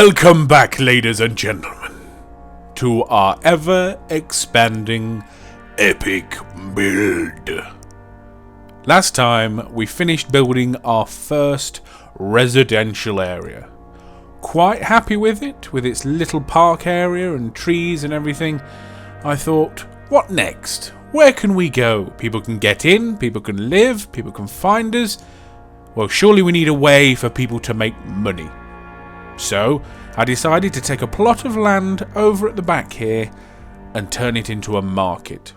Welcome back, ladies and gentlemen, to our ever-expanding epic build. Last time, we finished building our first residential area. Quite happy with it, with its little park area and trees and everything. I thought, what next? Where can we go? People can get in, people can live, people can find us. Well, surely we need a way for people to make money. So, I decided to take a plot of land over at the back here and turn it into a market.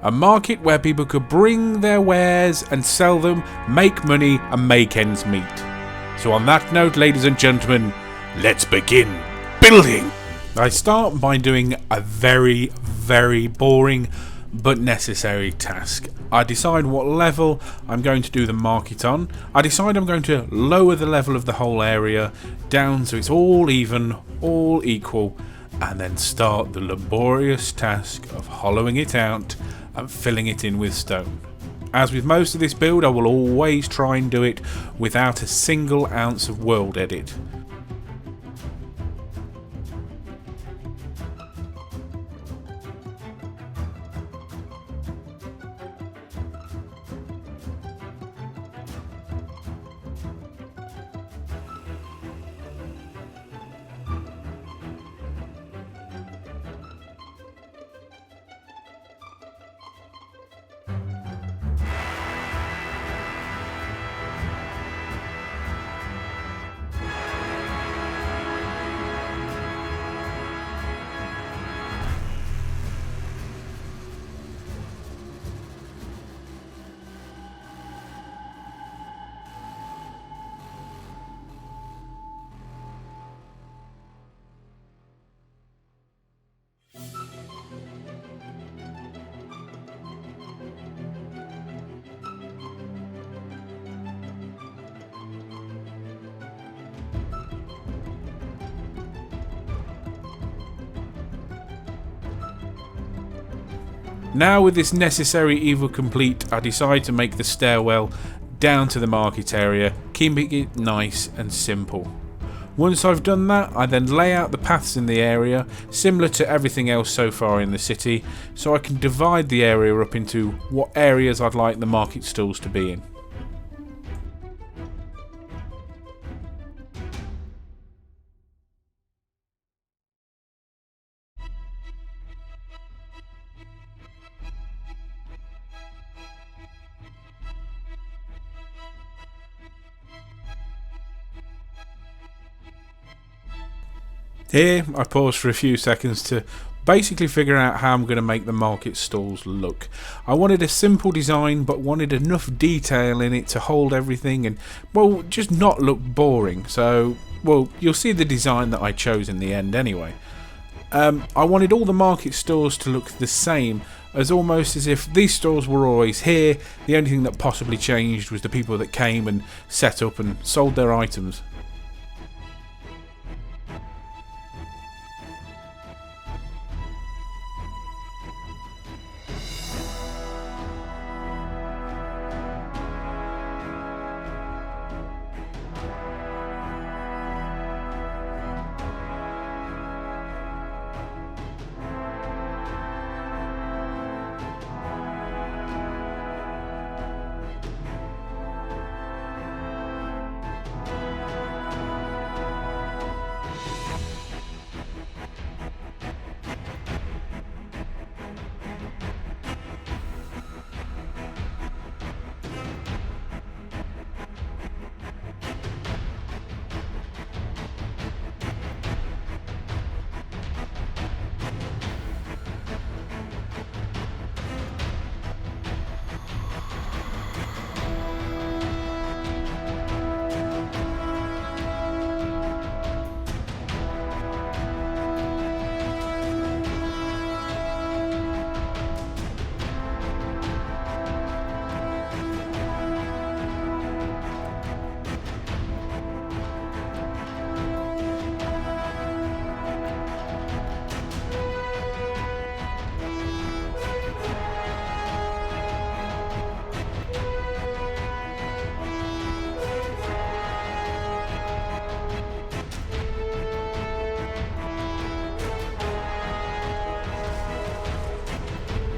A market where people could bring their wares and sell them, make money and make ends meet. So on that note, ladies and gentlemen, let's begin building. I start by doing a very, very boring but necessary task. I decide what level I'm going to do the market on. I decide I'm going to lower the level of the whole area down so it's all even, all equal, and then start the laborious task of hollowing it out and filling it in with stone. As with most of this build, I will always try and do it without a single ounce of world edit. Now with this necessary evil complete, I decide to make the stairwell down to the market area, keeping it nice and simple. Once I've done that, I then lay out the paths in the area, similar to everything else so far in the city, so I can divide the area up into what areas I'd like the market stalls to be in. Here, I pause for a few seconds to basically figure out how I'm going to make the market stalls look. I wanted a simple design, but wanted enough detail in it to hold everything and, well, just not look boring. So, well, you'll see the design that I chose in the end anyway. I wanted all the market stalls to look the same, as almost as if these stalls were always here. The only thing that possibly changed was the people that came and set up and sold their items.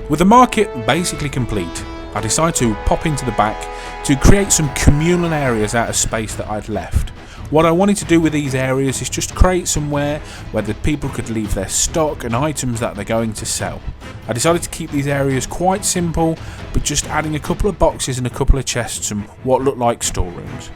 With the market basically complete, I decided to pop into the back to create some communal areas out of space that I'd left. What I wanted to do with these areas is just create somewhere where the people could leave their stock and items that they're going to sell. I decided to keep these areas quite simple, but just adding a couple of boxes and a couple of chests and what looked like storerooms.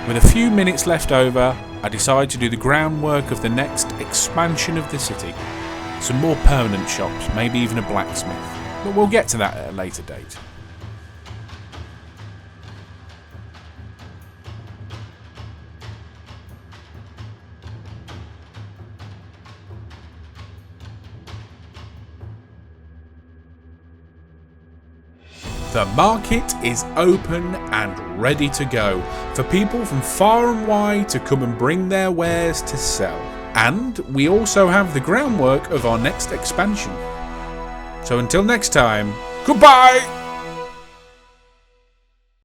With a few minutes left over, I decided to do the groundwork of the next expansion of the city. Some more permanent shops, maybe even a blacksmith, but we'll get to that at a later date. The market is open and ready to go for people from far and wide to come and bring their wares to sell. And we also have the groundwork of our next expansion. So until next time, goodbye!